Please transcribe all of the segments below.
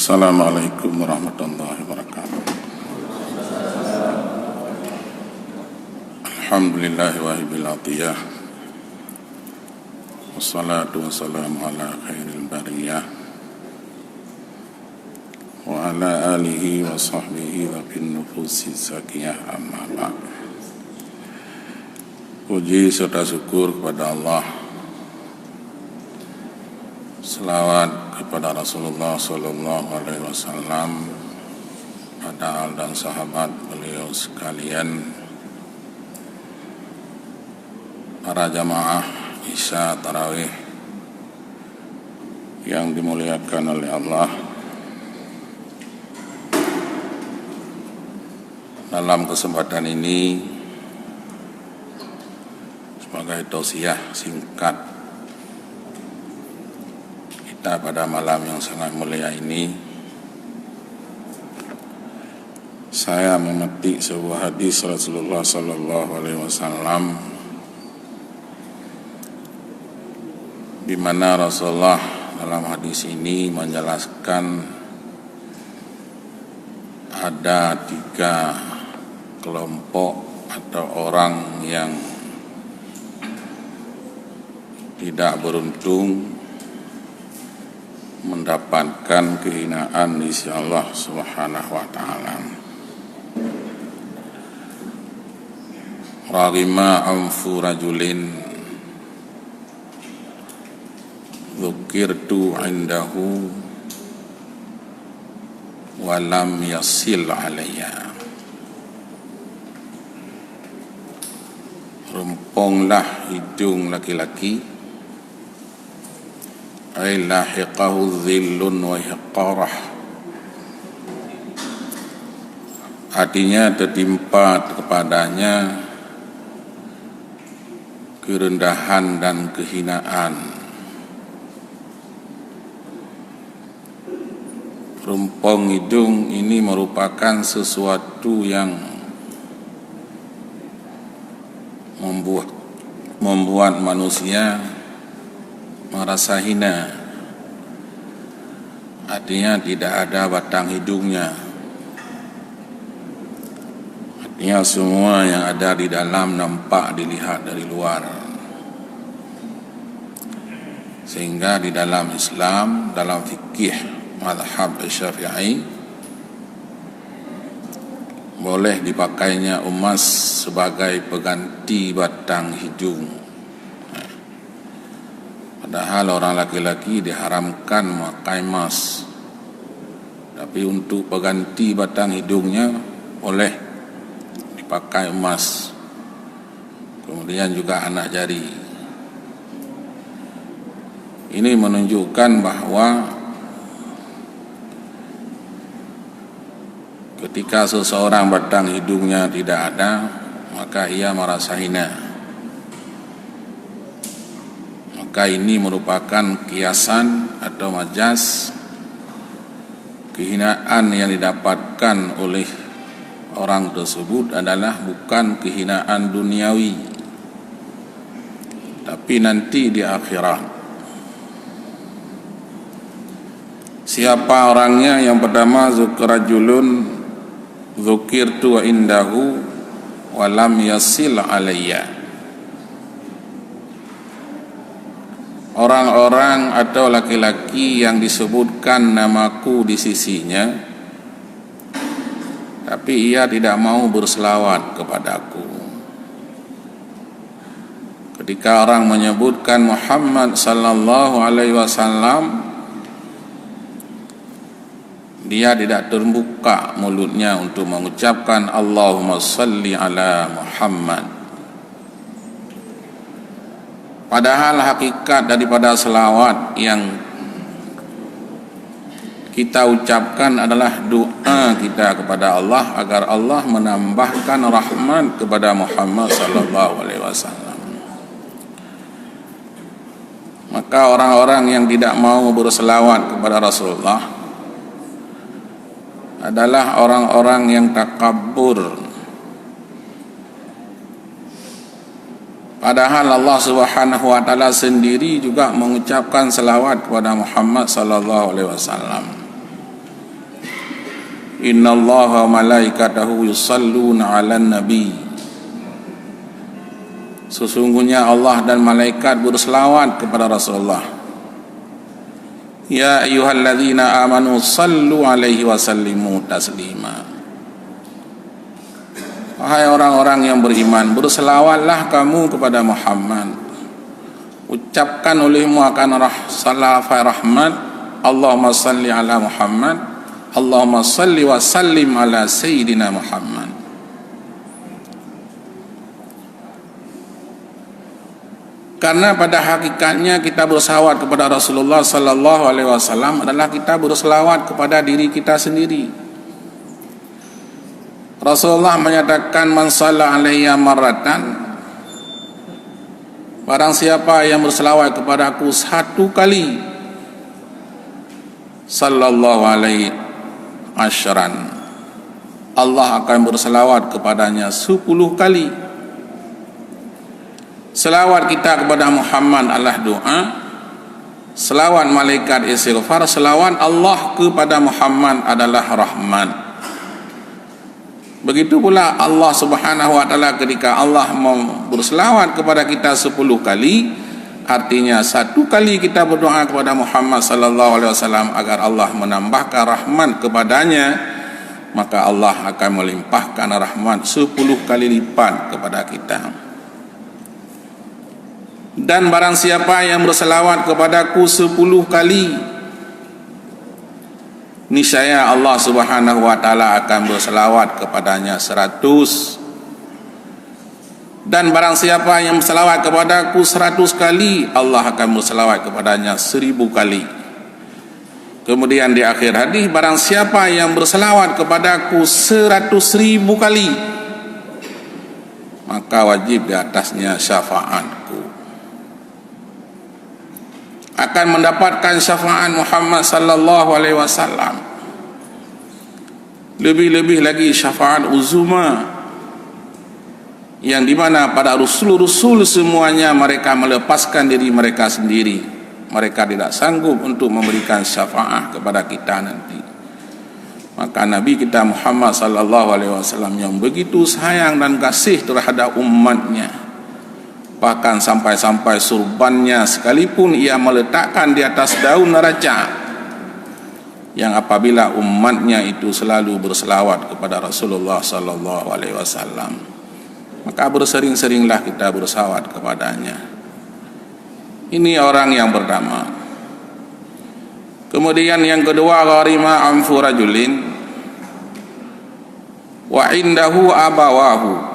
Assalamualaikum warahmatullahi wabarakatuh. Alhamdulillahi wahibil atiyah, wassalatu wassalamu ala khairil bariyah wa ala alihi wa sahbihi wa bin nufusi zakiyah, amma ba'd. Puji serta syukur kepada Allah, selawat kepada Rasulullah Sallallahu Alaihi Wasallam, pada al dan sahabat beliau sekalian, para jamaah Isya Tarawih yang dimuliakan oleh Allah. Dalam kesempatan ini, sebagai tausiah singkat pada malam yang sangat mulia ini, saya memetik sebuah hadis Rasulullah Sallallahu Alaihi Wasallam, di mana Rasulullah dalam hadis ini menjelaskan ada 3 kelompok atau orang yang tidak beruntung mendapatkan kehinaan di sisi Allah Subhanahu wa taala. Raghima anfu rajulin dzukirtu indahu wa lam yasil alayya. Remponglah hidung laki-laki, ay lahiqahu dhillun wa hiqarah, artinya tertimpa kepadanya kerendahan dan kehinaan. Rempong hidung ini merupakan sesuatu yang membuat manusia merasa hina, artinya tidak ada batang hidungnya, artinya semua yang ada di dalam nampak dilihat dari luar. Sehingga di dalam Islam, dalam fikih mazhab Syafi'i, boleh dipakainya emas sebagai pengganti batang hidung. Padahal orang laki-laki diharamkan memakai emas, tapi untuk pengganti batang hidungnya boleh dipakai emas. Kemudian juga anak jari. Ini menunjukkan bahwa ketika seseorang batang hidungnya tidak ada, maka ia merasa hina. Maka ini merupakan kiasan atau majas. Kehinaan yang didapatkan oleh orang tersebut adalah bukan kehinaan duniawi, tapi nanti di akhirat. Siapa orangnya? Yang pertama, zukrajulun dzukirtu indahu wa lam yasil alayya. Orang-orang atau laki-laki yang disebutkan namaku di sisinya, tapi ia tidak mau berselawat kepadaku. Ketika orang menyebutkan Muhammad sallallahu alaihi wasallam, dia tidak terbuka mulutnya untuk mengucapkan Allahumma salli ala Muhammad. Padahal hakikat daripada selawat yang kita ucapkan adalah doa kita kepada Allah agar Allah menambahkan rahmat kepada Muhammad sallallahu alaihi wasallam. Maka orang-orang yang tidak mau berselawat kepada Rasulullah adalah orang-orang yang takabbur. Padahal Allah Subhanahu wa taala sendiri juga mengucapkan selawat kepada Muhammad sallallahu alaihi wasallam. Innallaha malaikatahu yusalluna 'alan nabi. Sesungguhnya Allah dan malaikat berselawat kepada Rasulullah. Ya ayyuhalladzina amanu sallu 'alaihi wa sallimu taslima. Wahai orang-orang yang beriman, berselawatlah kamu kepada Muhammad. Ucapkan olehmu akan salawat rahmat. Allahumma salli ala Muhammad, Allahumma salli wa sallim ala Sayyidina Muhammad. Karena pada hakikatnya kita berselawat kepada Rasulullah sallallahu alaihi wasallam adalah kita berselawat kepada diri kita sendiri. Rasulullah menyatakan, man shalla alayya marratan, barang siapa yang berselawat kepada aku 1 kali, sallallahu alaihi asyran, Allah akan berselawat kepadanya 10 kali. Selawat kita kepada Muhammad adalah doa, selawat malaikat istighfar, selawat Allah kepada Muhammad adalah rahmat. Begitu pula Allah Subhanahu wa taala, ketika Allah berselawat kepada kita 10 kali, artinya 1 kali kita berdoa kepada Muhammad sallallahu alaihi wasallam agar Allah menambahkan rahmat kepadanya, maka Allah akan melimpahkan rahmat 10 kali lipat kepada kita. Dan barang siapa yang berselawat kepadaku 10 kali, niscaya Allah Subhanahu wa taala akan berselawat kepadanya 100. Dan barang siapa yang berselawat kepadaku 100 kali, Allah akan berselawat kepadanya 1000 kali. Kemudian di akhir hadis, barang siapa yang berselawat kepadaku 100.000 kali, maka wajib di atasnya syafaatku. Akan mendapatkan syafaat Muhammad sallallahu alaihi wasallam. Lebih-lebih lagi syafaat uzuma, yang dimana pada rasul-rasul semuanya mereka melepaskan diri mereka sendiri. Mereka tidak sanggup untuk memberikan syafaat kepada kita nanti. Maka Nabi kita Muhammad sallallahu alaihi wasallam yang begitu sayang dan kasih terhadap umatnya, bahkan sampai-sampai surbannya sekalipun ia meletakkan di atas daun neraca, yang apabila umatnya itu selalu berselawat kepada Rasulullah sallallahu alaihi wasallam, maka bersering-seringlah kita berselawat kepadanya. Ini orang yang pertama. Kemudian yang kedua, gharima anfu rajulin wa indahu abawahu.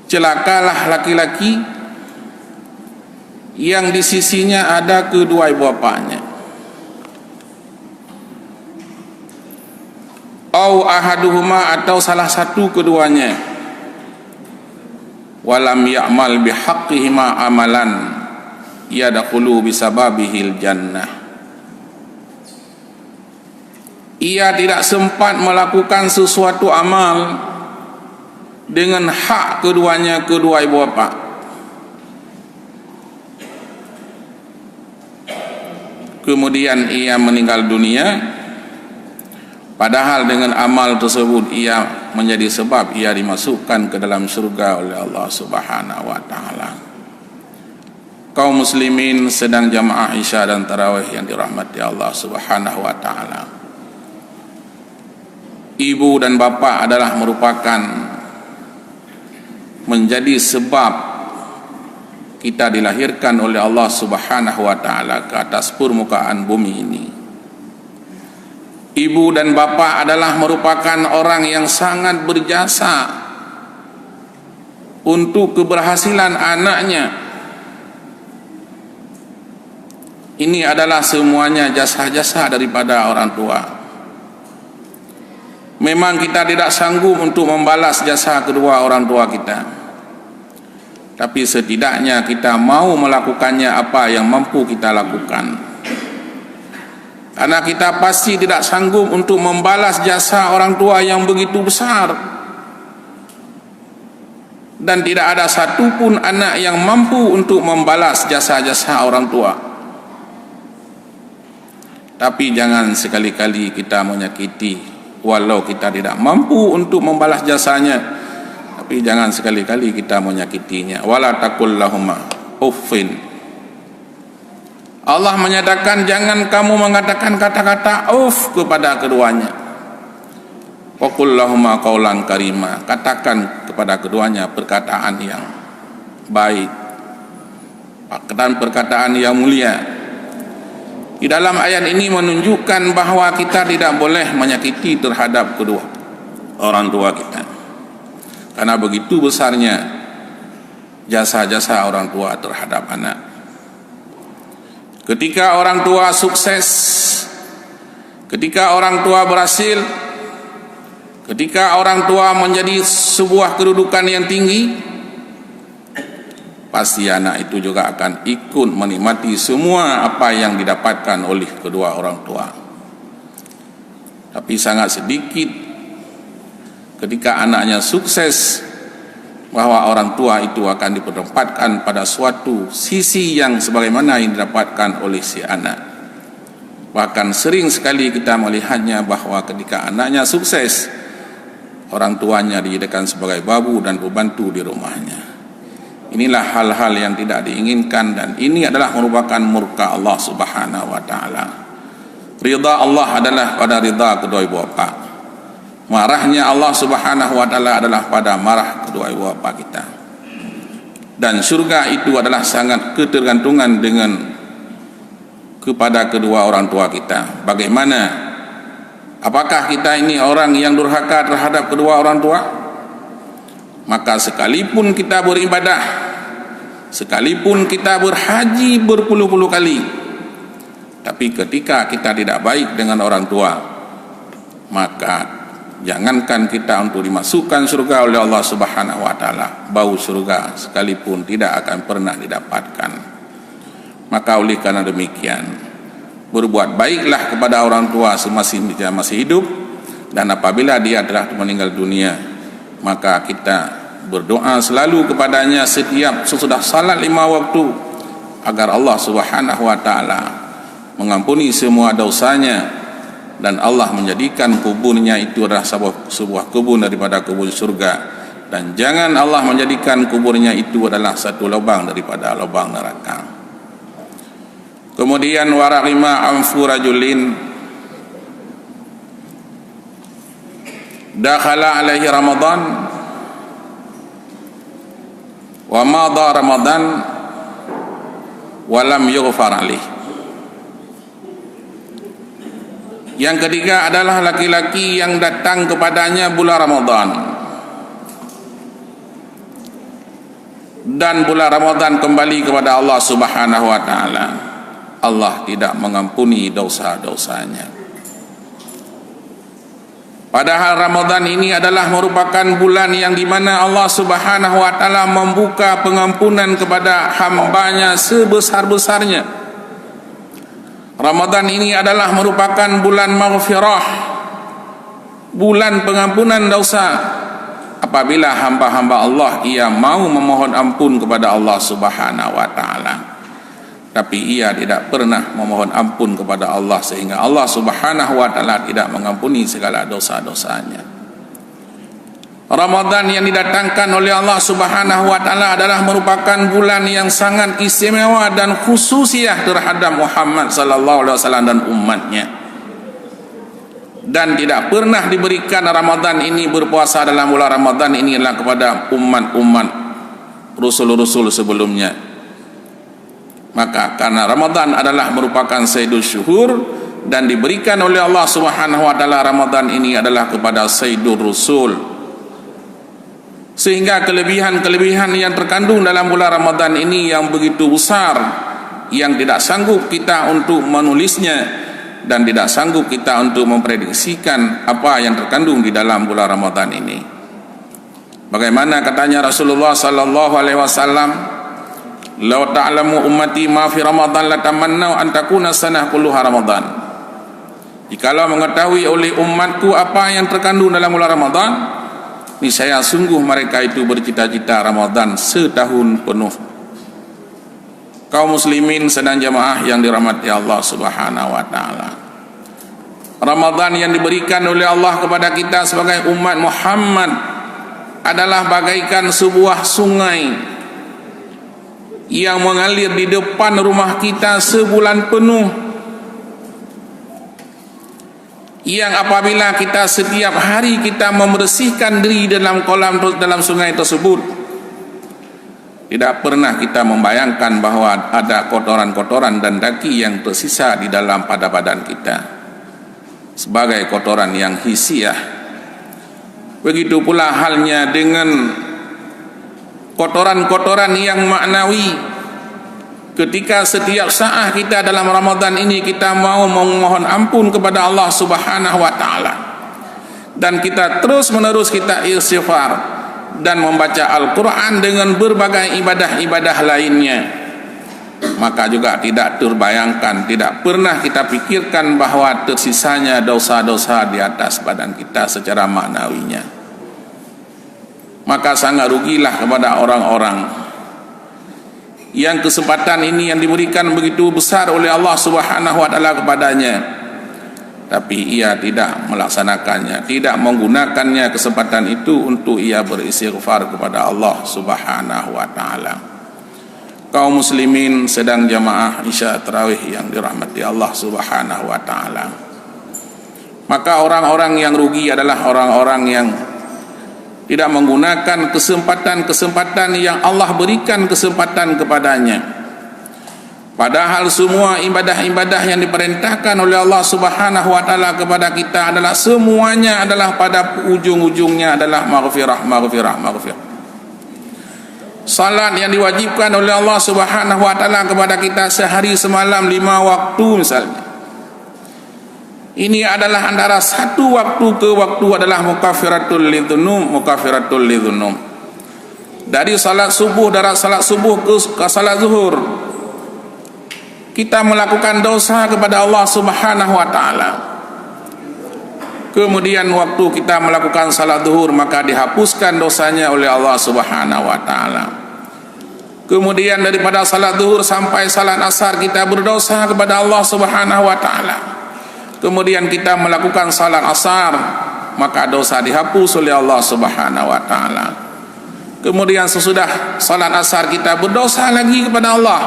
Celakalah laki-laki yang di sisinya ada kedua ibu bapanya, au ahaduhuma, atau salah satu keduanya, walam ya'mal bihaqqihima amalan yadkhulu bisababihil jannah. Ia tidak sempat melakukan sesuatu amal dengan hak keduanya, kedua ibu bapa, kemudian ia meninggal dunia, padahal dengan amal tersebut ia menjadi sebab ia dimasukkan ke dalam surga oleh Allah Subhanahu wa taala. Kaum muslimin sedang jamaah Isya dan tarawih yang dirahmati Allah Subhanahu wa taala, ibu dan bapa adalah merupakan menjadi sebab kita dilahirkan oleh Allah Subhanahu wa taala ke atas permukaan bumi ini. Ibu dan bapa adalah merupakan orang yang sangat berjasa untuk keberhasilan anaknya. Ini adalah semuanya jasa-jasa daripada orang tua. Memang kita tidak sanggup untuk membalas jasa kedua orang tua kita, tapi setidaknya kita mau melakukannya apa yang mampu kita lakukan. Karena kita pasti tidak sanggup untuk membalas jasa orang tua yang begitu besar, dan tidak ada satupun anak yang mampu untuk membalas jasa-jasa orang tua. Tapi jangan sekali-kali kita menyakiti walau kita tidak mampu untuk membalas jasanya. Tapi jangan sekali-kali kita menyakitinya. Wala taqul lahuma uffin. Allah menyatakan jangan kamu mengatakan kata-kata uff kepada keduanya. Wa qul lahuma qaulan karima. Katakan kepada keduanya perkataan yang baik, perkataan yang mulia. Di dalam ayat ini menunjukkan bahawa kita tidak boleh menyakiti terhadap kedua orang tua kita, karena begitu besarnya jasa-jasa orang tua terhadap anak. Ketika orang tua sukses, ketika orang tua berhasil, ketika orang tua menjadi sebuah kedudukan yang tinggi, pasti anak itu juga akan ikut menikmati semua apa yang didapatkan oleh kedua orang tua. Tapi sangat sedikit ketika anaknya sukses, bahwa orang tua itu akan dipertempatkan pada suatu sisi yang sebagaimana yang didapatkan oleh si anak. Bahkan sering sekali kita melihatnya bahwa ketika anaknya sukses, orang tuanya dijadikan sebagai babu dan pembantu di rumahnya. Inilah hal-hal yang tidak diinginkan, dan ini adalah merupakan murka Allah Subhanahu wa taala. Ridha Allah adalah pada ridha kedua ibu bapa. Marahnya Allah Subhanahu wa taala adalah pada marah kedua ibu bapa kita. Dan surga itu adalah sangat ketergantungan dengan kepada kedua orang tua kita. Bagaimana? Apakah kita ini orang yang durhaka terhadap kedua orang tua? Maka sekalipun kita beribadah, sekalipun kita berhaji berpuluh-puluh kali, tapi ketika kita tidak baik dengan orang tua, maka jangankan kita untuk dimasukkan surga oleh Allah Subhanahu wa taala, bau surga sekalipun tidak akan pernah didapatkan. Maka oleh karena demikian, berbuat baiklah kepada orang tua semasa dia masih hidup, dan apabila dia telah meninggal dunia, maka kita berdoa selalu kepadanya setiap sesudah salat 5 waktu, agar Allah Subhanahu wa taala mengampuni semua dosanya, dan Allah menjadikan kuburnya itu adalah sebuah kubur daripada kubur surga, dan jangan Allah menjadikan kuburnya itu adalah satu lubang daripada lubang neraka. Kemudian warahima anfu rajulin dakhala alaihi Ramadan wa madha Ramadan wa lam yughfar alaihi. Yang ketiga adalah laki-laki yang datang kepadanya bulan Ramadan, dan bulan Ramadan kembali kepada Allah Subhanahu wa taala. Allah tidak mengampuni dosa-dosanya. Padahal Ramadan ini adalah merupakan bulan yang dimana Allah Subhanahu wa taala membuka pengampunan kepada hambanya sebesar-besarnya. Ramadan ini adalah merupakan bulan maghfirah, bulan pengampunan dosa. Apabila hamba-hamba Allah ia mau memohon ampun kepada Allah Subhanahu wa taala, tapi ia tidak pernah memohon ampun kepada Allah, sehingga Allah Subhanahu wa taala tidak mengampuni segala dosa-dosanya. Ramadan yang didatangkan oleh Allah Subhanahu wa taala adalah merupakan bulan yang sangat istimewa dan khususiyah terhadap Muhammad sallallahu alaihi wasallam dan umatnya. Dan tidak pernah diberikan Ramadan ini, berpuasa dalam bulan Ramadan ini adalah kepada umat-umat rasul-rasul sebelumnya. Maka karena Ramadan adalah merupakan sayyidul syuhur, dan diberikan oleh Allah Subhanahu wa taala Ramadan ini adalah kepada sayyidul rusul, sehingga kelebihan-kelebihan yang terkandung dalam bulan Ramadan ini yang begitu besar, yang tidak sanggup kita untuk menulisnya, dan tidak sanggup kita untuk memprediksikan apa yang terkandung di dalam bulan Ramadan ini. Bagaimana katanya Rasulullah sallallahu alaihi wasallam, "Lau ta'lamu ummati ma fi Ramadan latamannau an takuna sanah kulluha Ramadan." Jikalau mengetahui oleh umatku apa yang terkandung dalam bulan Ramadan, niscaya sungguh mereka itu bercita-cita Ramadan setahun penuh. Kaum muslimin sedang jamaah yang dirahmati Allah Subhanahu wa taala. Ramadan yang diberikan oleh Allah kepada kita sebagai umat Muhammad adalah bagaikan sebuah sungai yang mengalir di depan rumah kita sebulan penuh, yang apabila kita setiap hari kita membersihkan diri dalam kolam, dalam sungai tersebut, tidak pernah kita membayangkan bahwa ada kotoran-kotoran dan daki yang tersisa di dalam pada badan kita sebagai kotoran yang hisiah. Begitu pula halnya dengan kotoran-kotoran yang maknawi. Ketika setiap saat kita dalam Ramadan ini kita mau memohon ampun kepada Allah Subhanahu wa taala, dan kita terus-menerus kita istighfar dan membaca Al-Quran dengan berbagai ibadah-ibadah lainnya, maka juga tidak terbayangkan, tidak pernah kita pikirkan bahwa tersisanya dosa-dosa di atas badan kita secara maknawinya. Maka sangat rugilah kepada orang-orang yang kesempatan ini yang diberikan begitu besar oleh Allah Subhanahu wa taala kepadanya, tapi ia tidak melaksanakannya, tidak menggunakannya kesempatan itu untuk ia beristighfar kepada Allah Subhanahu wa taala. Kaum muslimin sedang jamaah Isya Tarawih yang dirahmati Allah Subhanahu wa taala. Maka orang-orang yang rugi adalah orang-orang yang tidak menggunakan kesempatan-kesempatan yang Allah berikan kesempatan kepadanya. Padahal semua ibadah-ibadah yang diperintahkan oleh Allah Subhanahu wa taala kepada kita adalah semuanya adalah pada ujung-ujungnya adalah maghfirah. Salat yang diwajibkan oleh Allah Subhanahu wa taala kepada kita sehari semalam 5 waktu misalnya, ini adalah antara satu waktu ke waktu adalah mukaffiratul lidhunub. Dari salat subuh, dari salat subuh ke salat zuhur, kita melakukan dosa kepada Allah Subhanahu wa taala. Kemudian waktu kita melakukan salat zuhur, maka dihapuskan dosanya oleh Allah Subhanahu wa taala. Kemudian daripada salat zuhur sampai salat asar kita berdosa kepada Allah Subhanahu wa taala. Kemudian kita melakukan salat asar, maka dosa dihapus oleh Allah Subhanahu wa taala. Kemudian sesudah salat asar kita berdosa lagi kepada Allah,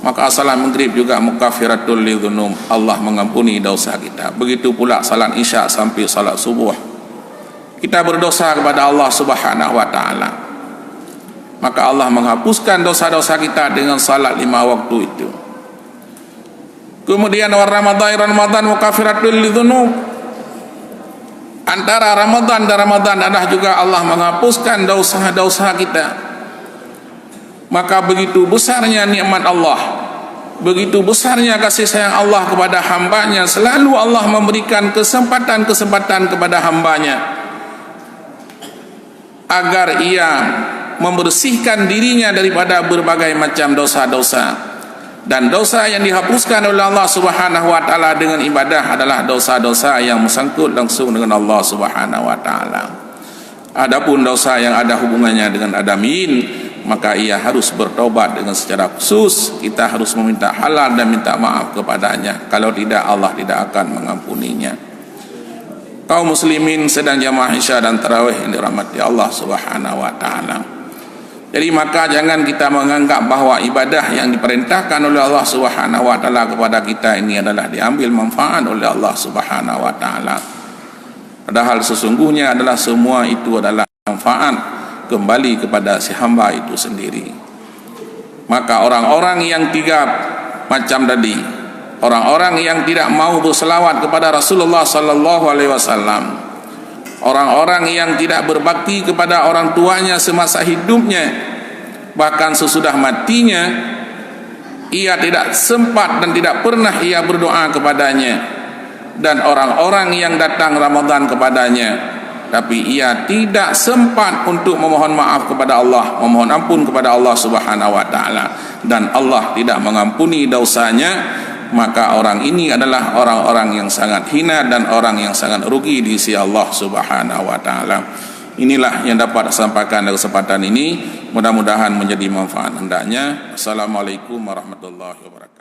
maka salat maghrib juga mukaffiratul lidhunub, Allah mengampuni dosa kita. Begitu pula salat isya sampai salat subuh, kita berdosa kepada Allah Subhanahu wa taala, maka Allah menghapuskan dosa-dosa kita dengan salat 5 waktu itu. Kemudian Ramadan mukaffiratul lidhunub, antara Ramadan dan Ramadan adalah juga Allah menghapuskan dosa-dosa kita. Maka begitu besarnya nikmat Allah, begitu besarnya kasih sayang Allah kepada hambanya, selalu Allah memberikan kesempatan-kesempatan kepada hambanya agar ia membersihkan dirinya daripada berbagai macam dosa-dosa. Dan dosa yang dihapuskan oleh Allah Subhanahu wa taala dengan ibadah adalah dosa-dosa yang bersangkut langsung dengan Allah Subhanahu wa taala. Adapun dosa yang ada hubungannya dengan adamin, maka ia harus bertobat dengan secara khusus. Kita harus meminta halal dan minta maaf kepadanya. Kalau tidak, Allah tidak akan mengampuninya. Kaum muslimin sedang jamaah Isya dan Tarawih yang dirahmati Allah Subhanahu wa taala. Jadi maka jangan kita menganggap bahwa ibadah yang diperintahkan oleh Allah Subhanahu wa taala kepada kita ini adalah diambil manfaat oleh Allah Subhanahu wa taala. Padahal sesungguhnya adalah semua itu adalah manfaat kembali kepada si hamba itu sendiri. Maka orang-orang yang tiga macam tadi, orang-orang yang tidak mau berselawat kepada Rasulullah sallallahu alaihi wasallam, orang-orang yang tidak berbakti kepada orang tuanya semasa hidupnya, bahkan sesudah matinya ia tidak sempat dan tidak pernah ia berdoa kepadanya, dan orang-orang yang datang Ramadan kepadanya tapi ia tidak sempat untuk memohon maaf kepada Allah, memohon ampun kepada Allah Subhanahu wa taala, dan Allah tidak mengampuni dosanya, maka orang ini adalah orang-orang yang sangat hina dan orang yang sangat rugi di sisi Allah Subhanahu wa taala. Inilah yang dapat disampaikan dalam kesempatan ini, mudah-mudahan menjadi manfaat hendaknya. Assalamualaikum warahmatullahi wabarakatuh.